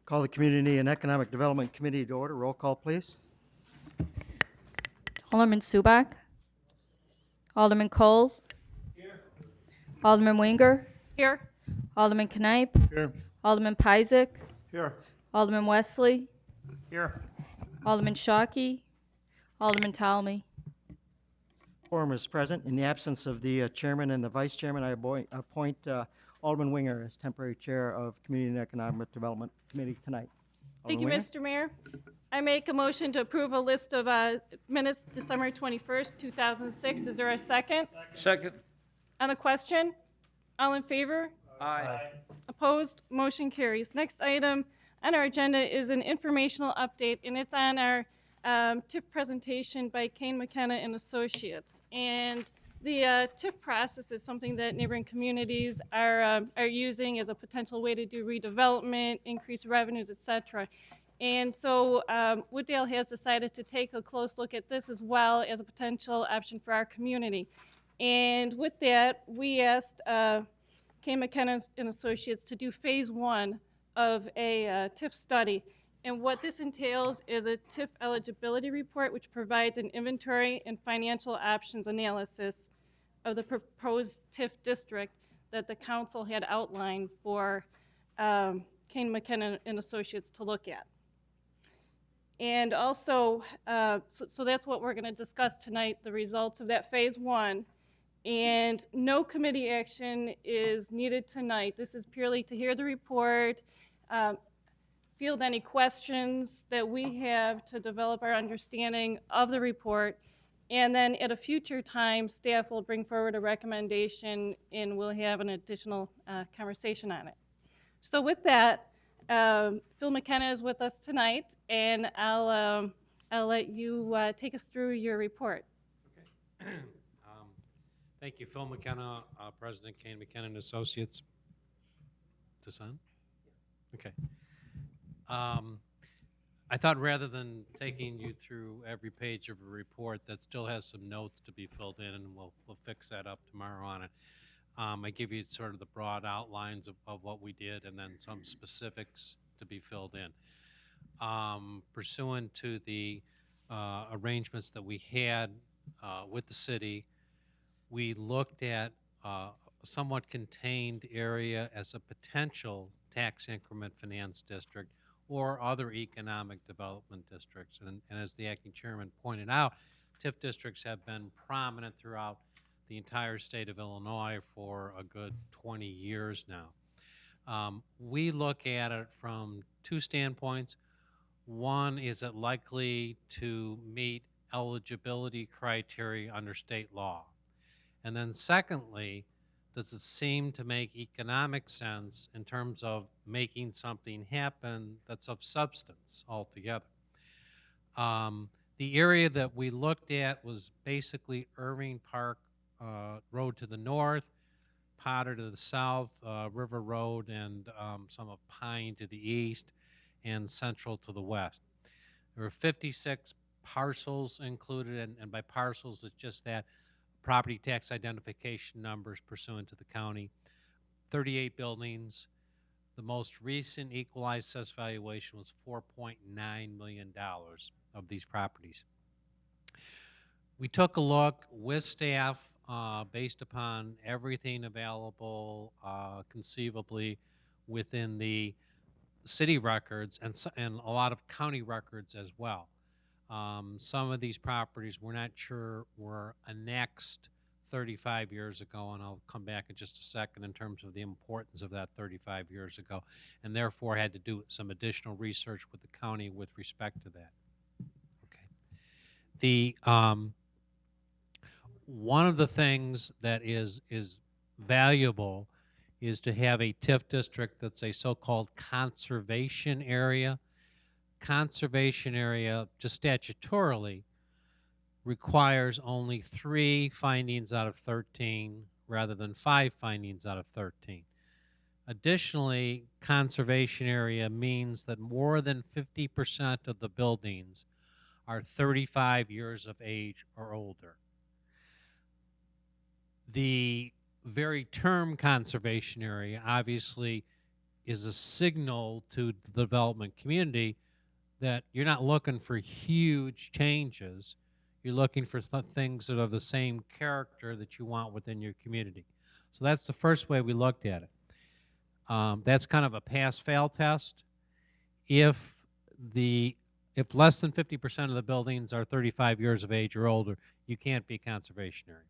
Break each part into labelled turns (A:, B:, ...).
A: Call the Community and Economic Development Committee to order. Roll call, please.
B: Alderman Subak. Alderman Coles. Here. Alderman Winger.
C: Here.
B: Alderman Knipe.
A: Here.
B: Alderman Pyzik.
A: Here.
B: Alderman Wesley.
A: Here.
B: Alderman Shockey. Alderman Talmy.
A: Quorum is present. In the absence of the chairman and the vice chairman, I appoint Alderman Winger as temporary chair of Community and Economic Development Committee tonight.
C: Thank you,
A: Alderman
C: Mr. Mayor. I make a motion to approve a list of minutes December 21st, 2006. Is there a second?
D: Second.
C: On the question? All in favor?
D: Aye.
C: Opposed? Motion carries. Next item on our agenda is an informational update, and it's on our TIF presentation by Kane McKenna and Associates. And the TIF process is something that neighboring communities are using as a potential way to do redevelopment, increase revenues, et cetera. And so Wooddale has decided to take a close look at this as well as a potential option for our community. And with that, we asked Kane McKenna and Associates to do phase one of a TIF study. And what this entails is a TIF eligibility report, which provides an inventory and financial options analysis of the proposed TIF district that the council had outlined for Kane McKenna and Associates to look at. And also, so that's what we're going to discuss tonight, the results of that phase one. And no committee action is needed tonight. This is purely to hear the report, field any questions that we have to develop our understanding of the report, and then at a future time, staff will bring forward a recommendation and we'll have an additional conversation on it. So with that, Phil McKenna is with us tonight, and I'll let you take us through your report.
E: Okay. Thank you, Phil McKenna, President Kane McKenna and Associates. This on? Okay. I thought rather than taking you through every page of a report that still has some notes to be filled in, and we'll fix that up tomorrow on it, I give you sort of the broad outlines of what we did and then some specifics to be filled in. Pursuant to the arrangements that we had with the city, we looked at a somewhat contained area as a potential tax increment finance district or other economic development districts. And as the acting chairman pointed out, TIF districts have been prominent throughout the entire state of Illinois for a good 20 years now. We look at it from two standpoints. One, is it likely to meet eligibility criteria under state law? And then secondly, does it seem to make economic sense in terms of making something happen that's of substance altogether? The area that we looked at was basically Irving Park Road to the north, Potter to the south, River Road, and some of Pine to the east, and Central to the west. There were 56 parcels included, and by parcels, it's just that property tax identification numbers pursuant to the county, 38 buildings. The most recent equalized assessed valuation was $4.9 million of these properties. We took a look with staff based upon everything available conceivably within the city records and a lot of county records as well. Some of these properties we're not sure were annexed 35 years ago, and I'll come back in just a second in terms of the importance of that 35 years ago, and therefore had to do some additional research with the county with respect to that. Okay. The one of the things that is valuable is to have a TIF district that's a so-called conservation area. Conservation area, just statutorily, requires only 3 findings out of 13 rather than 5 findings out of 13. Additionally, conservation area means that more than 50% of the buildings are 35 years of age or older. The very term conservation area obviously is a signal to the development community that you're not looking for huge changes. You're looking for things that are the same character that you want within your community. So that's the first way we looked at it. That's kind of a pass-fail test. If the if less than 50% of the buildings are 35 years of age or older, you can't be conservation area.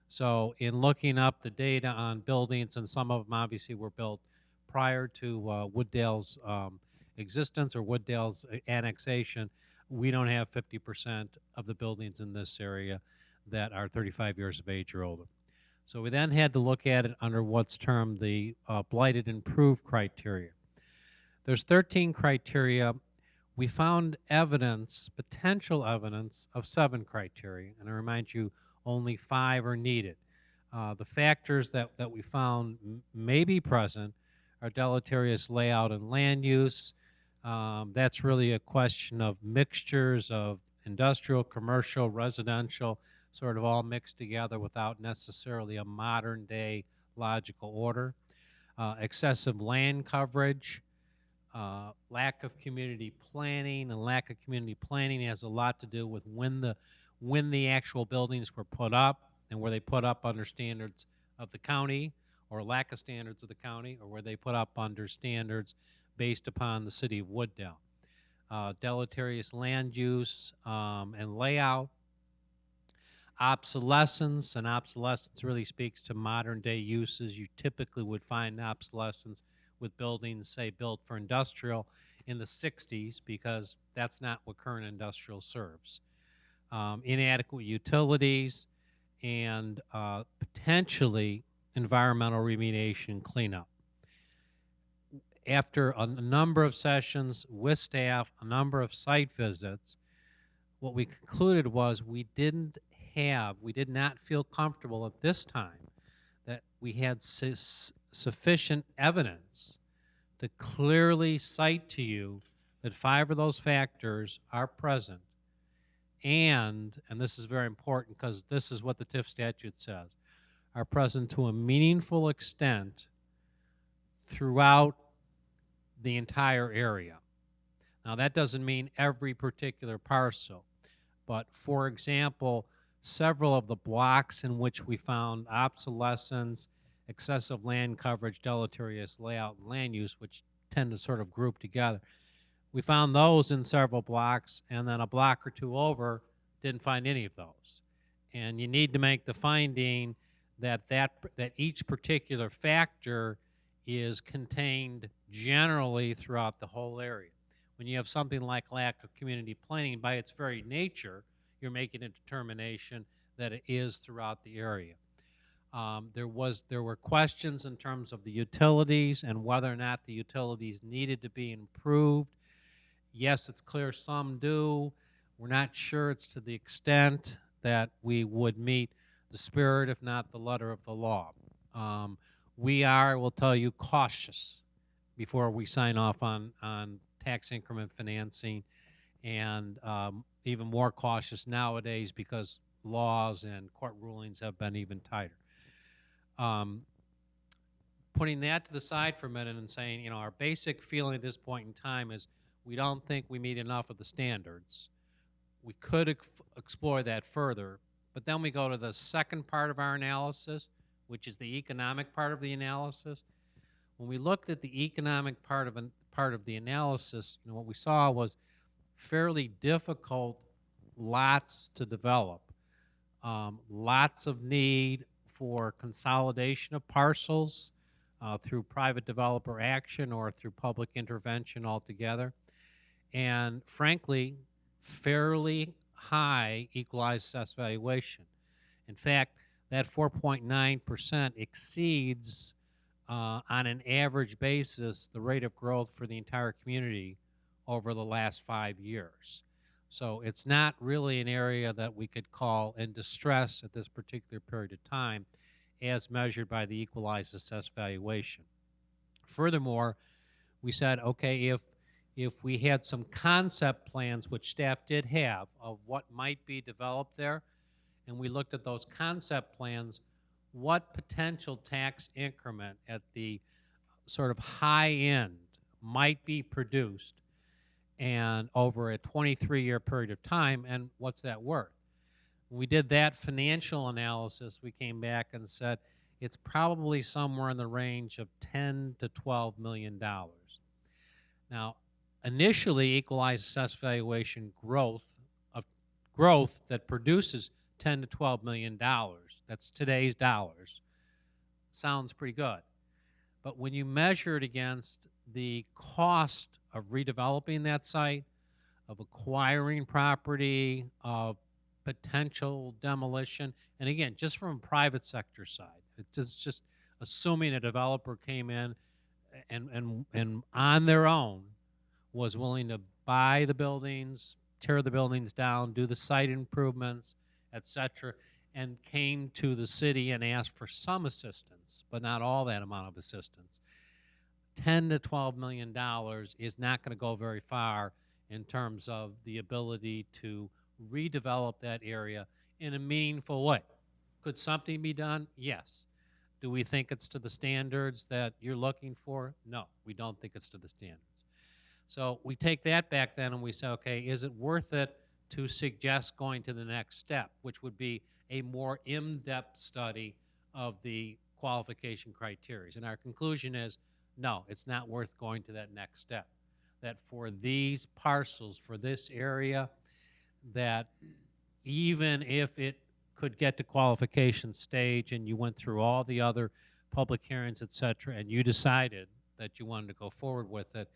E: So in looking up the data on buildings, and some of them obviously were built prior to Wooddale's existence or Wooddale's annexation, we don't have 50% of the buildings in this area that are 35 years of age or older. So we then had to look at it under what's termed the blighted improved criteria. There's 13 criteria. We found evidence, potential evidence, of 7 criteria, and I remind you, only 5 are needed. The factors that we found may be present are deleterious layout and land use. That's really a question of mixtures of industrial, commercial, residential, sort of all mixed together without necessarily a modern day logical order. Excessive land coverage, lack of community planning, and lack of community planning has a lot to do with when the actual buildings were put up, and were they put up under standards of the county or lack of standards of the county, or were they put up under standards based upon the city of Wooddale. Deleterious land use and layout. Obsolescence, and obsolescence really speaks to modern day uses. You typically would find obsolescence with buildings, say, built for industrial in the 60s, because that's not what current industrial serves. Inadequate utilities, and potentially environmental remediation cleanup. After a number of sessions with staff, a number of site visits, what we concluded was we did not feel comfortable at this time that we had sufficient evidence to clearly cite to you that 5 of those factors are present, and this is very important because this is what the TIF statute says, are present to a meaningful extent throughout the entire area. Now, that doesn't mean every particular parcel, but for example, several of the blocks in which we found obsolescence, excessive land coverage, deleterious layout, and land use, which tend to sort of group together, we found those in several blocks, and then a block or 2 over didn't find any of those. And you need to make the finding that each particular factor is contained generally throughout the whole area. When you have something like lack of community planning, by its very nature, you're making a determination that it is throughout the area. There were questions in terms of the utilities and whether or not the utilities needed to be improved. Yes, it's clear some do. We're not sure it's to the extent that we would meet the spirit, if not the letter of the law. We are, we'll tell you, cautious before we sign off on tax increment financing, and even more cautious nowadays because laws and court rulings have been even tighter. Putting that to the side for a minute and saying, our basic feeling at this point in time is we don't think we meet enough of the standards. We could explore that further, but then we go to the second part of our analysis, which is the economic part of the analysis. When we looked at the economic part of the analysis, what we saw was fairly difficult lots to develop, lots of need for consolidation of parcels through private developer action or through public intervention altogether, and frankly, fairly high equalized assessed valuation. In fact, that 4.9% exceeds, on an average basis, the rate of growth for the entire community over the last 5 years. So it's not really an area that we could call in distress at this particular period of time as measured by the equalized assessed valuation. Furthermore, we said, okay, if we had some concept plans, which staff did have, of what might be developed there, and we looked at those concept plans, what potential tax increment at the sort of high end might be produced and over a 23-year period of time, and what's that worth? When we did that financial analysis, we came back and said it's probably somewhere in the range of 10 to 12 million dollars. Now, initially, equalized assessed valuation growth that produces 10 to 12 million dollars, that's today's dollars, sounds pretty good. But when you measure it against the cost of redeveloping that site, of acquiring property, of potential demolition, and again, just from a private sector side, it's just assuming a developer came in and on their own was willing to buy the buildings, tear the buildings down, do the site improvements, etc., and came to the city and asked for some assistance, but not all that amount of assistance. 10 to 12 million dollars is not going to go very far in terms of the ability to redevelop that area in a meaningful way. Could something be done? Yes. Do we think it's to the standards that you're looking for? No, we don't think it's to the standards. So we take that back then and we say, okay, is it worth it to suggest going to the next step, which would be a more in-depth study of the qualification criteria? And our conclusion is, no, it's not worth going to that next step. That for these parcels, for this area, that even if it could get to qualification stage and you went through all the other public hearings, et cetera, and you decided that you wanted to go forward with it,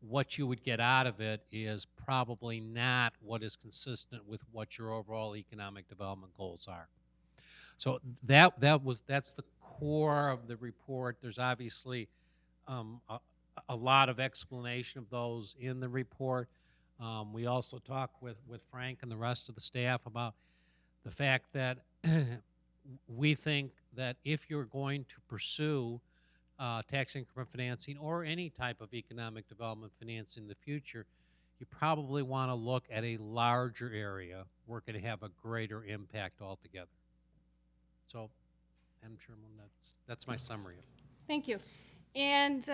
E: what you would get out of it is probably not what is consistent with what your overall economic development goals are. So that's the core of the report. There's obviously a lot of explanation of those in the report. We also talked with Frank and the rest of the staff about the fact that we think that if you're going to pursue tax increment financing or any type of economic development financing in the future, you probably want to look at a larger area where it could have a greater impact altogether. So, Madam Chairman, that's my summary of it.
C: Thank you. And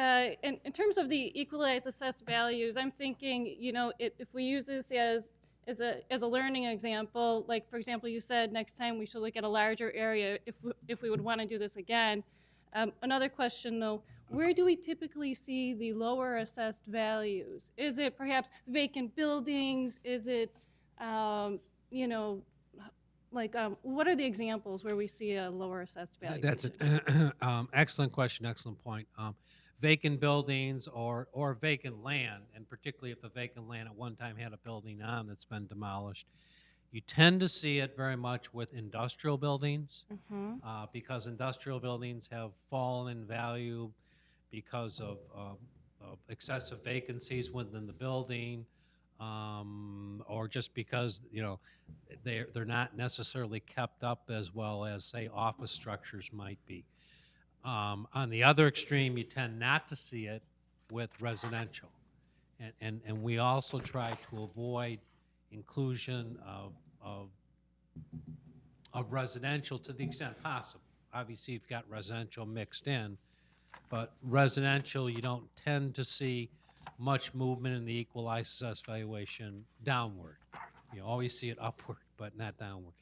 C: in terms of the equalized assessed values, I'm thinking, you know, if we use this as a learning example, like for example, you said next time we should look at a larger area if we would want to do this again. Another question though, where do we typically see the lower assessed values? Is it perhaps vacant buildings? Is it, you know, like what are the examples where we see a lower assessed value?
E: That's an excellent question, excellent point. Vacant buildings or vacant land, and particularly if the vacant land at one time had a building on that's been demolished, you tend to see it very much with industrial buildings because industrial buildings have fallen in value because of excessive vacancies within the building, or just because they're not necessarily kept up as well as, say, office structures might be. On the other extreme, you tend not to see it with residential, and we also try to avoid inclusion of residential to the extent possible. Obviously, you've got residential mixed in, but residential you don't tend to see much movement in the equalized assessed valuation downward. You always see it upward, but not downward.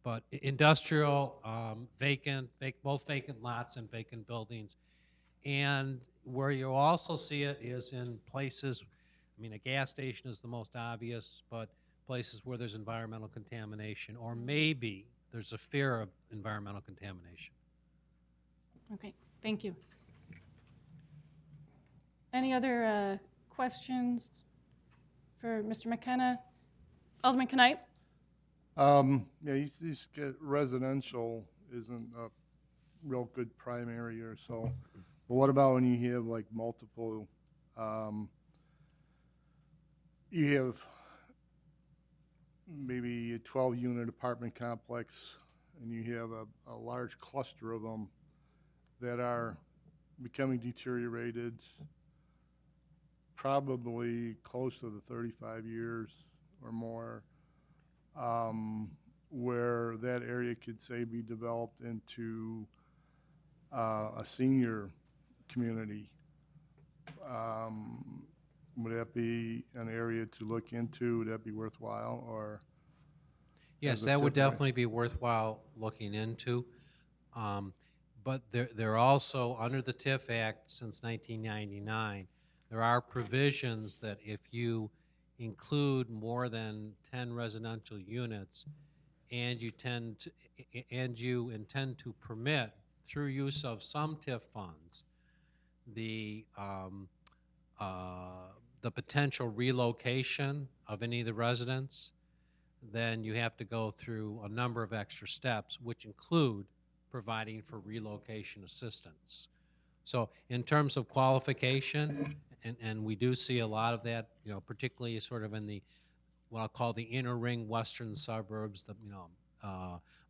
E: But industrial, both vacant lots and vacant buildings. And where you also see it is in places, I mean, a gas station is the most obvious, but places where there's environmental contamination, or maybe there's a fear of environmental contamination.
C: Okay, thank you. Any other questions for Mr. McKenna? Alderman Knight?
D: Yeah, you get residential isn't a real good primary or so. But what about when you have like multiple, you have maybe a 12-unit apartment complex and you have a large cluster of them that are becoming deteriorated, probably close to the 35 years or more, where that area could, say, be developed into a senior community. Would that be an area to look into? Would that be worthwhile, or?
E: Yes,
D: as a
E: that would
D: TIF area?
E: definitely be worthwhile looking into. But there also, under the TIF Act since 1999, there are provisions that if you include more than 10 residential units and you intend to permit through use of some TIF funds the potential relocation of any of the residents, then you have to go through a number of extra steps, which include providing for relocation assistance. So in terms of qualification, and we do see a lot of that, particularly sort of in the, what I'll call the inner ring western suburbs,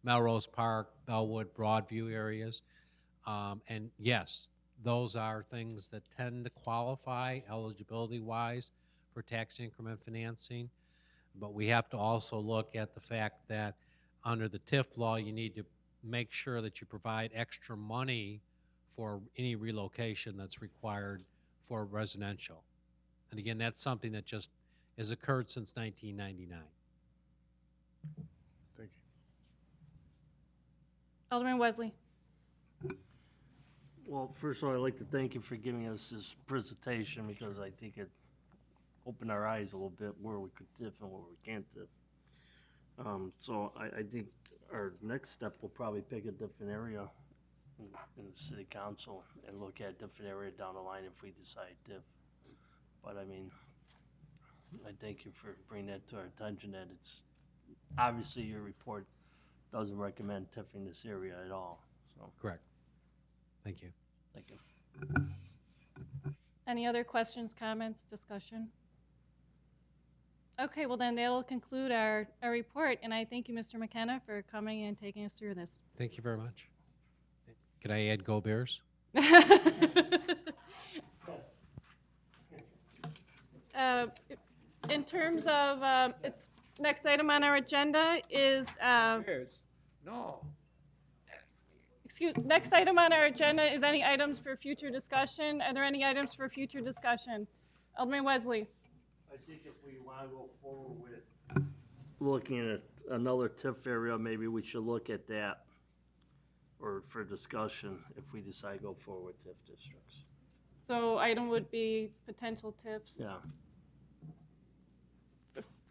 E: Melrose Park, Bellwood, Broadview areas. And yes, those are things that tend to qualify eligibility-wise for tax increment financing. But we have to also look at the fact that under the TIF law, you need to make sure that you provide extra money for any relocation that's required for residential. And again, that's something that just has occurred since 1999.
D: Thank you.
C: Alderman Wesley.
F: Well, first of all, I'd like to thank you for giving us this presentation because I think it opened our eyes a little bit where we could TIF and where we can't TIF. So I think our next step will probably pick a different area in the city council and look at a different area down the line if we decide TIF. But I mean, I thank you for bringing that to our attention that it's, obviously your report doesn't recommend TIFing this area at all, so,
E: Correct. Thank you.
F: thank you.
C: Any other questions, comments, discussion? Okay, well then that'll conclude our report, and I thank you, Mr. McKenna, for coming and taking us through this.
E: Thank you very much. Could I add Go Bears?
C: In terms of, next item on our agenda is,
G: No.
C: next item on our agenda is any items for future discussion. Are there any items for future discussion? Alderman Wesley.
F: I think if we want to go forward with looking at another TIF area, maybe we should look at that or for discussion if we decide to go forward with TIF districts.
C: So item would be potential tips
F: Yeah,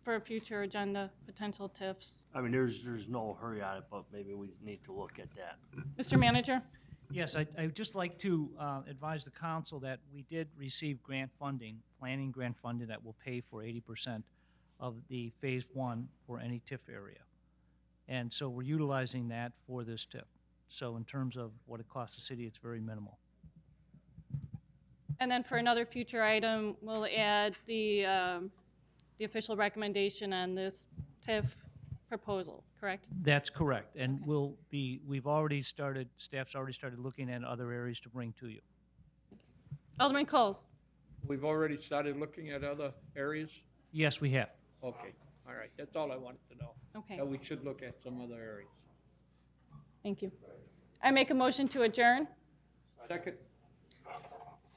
C: for a future agenda, potential tips.
F: I mean, there's no hurry on it, but maybe we need to look at that.
C: Mr. Manager?
G: Yes, I'd just like to advise the council that we did receive grant funding, planning grant funding that will pay for 80% of the Phase 1 for any TIF area. And so we're utilizing that for this TIF. So in terms of what it costs the city, it's very minimal.
C: And then for another future item, we'll add the official recommendation on this TIF proposal, correct?
G: That's correct. And we've already started, staff's already started looking at other areas to bring to you.
C: Alderman Coles?
H: We've already started looking at other areas?
G: Yes, we have.
H: Okay, all right, that's all I wanted to know.
C: Okay,
H: That we should look at some other areas.
C: thank you. I make a motion to adjourn.
H: Second?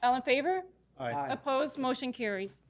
C: All in favor?
H: Aye.
C: Opposed? Motion carries.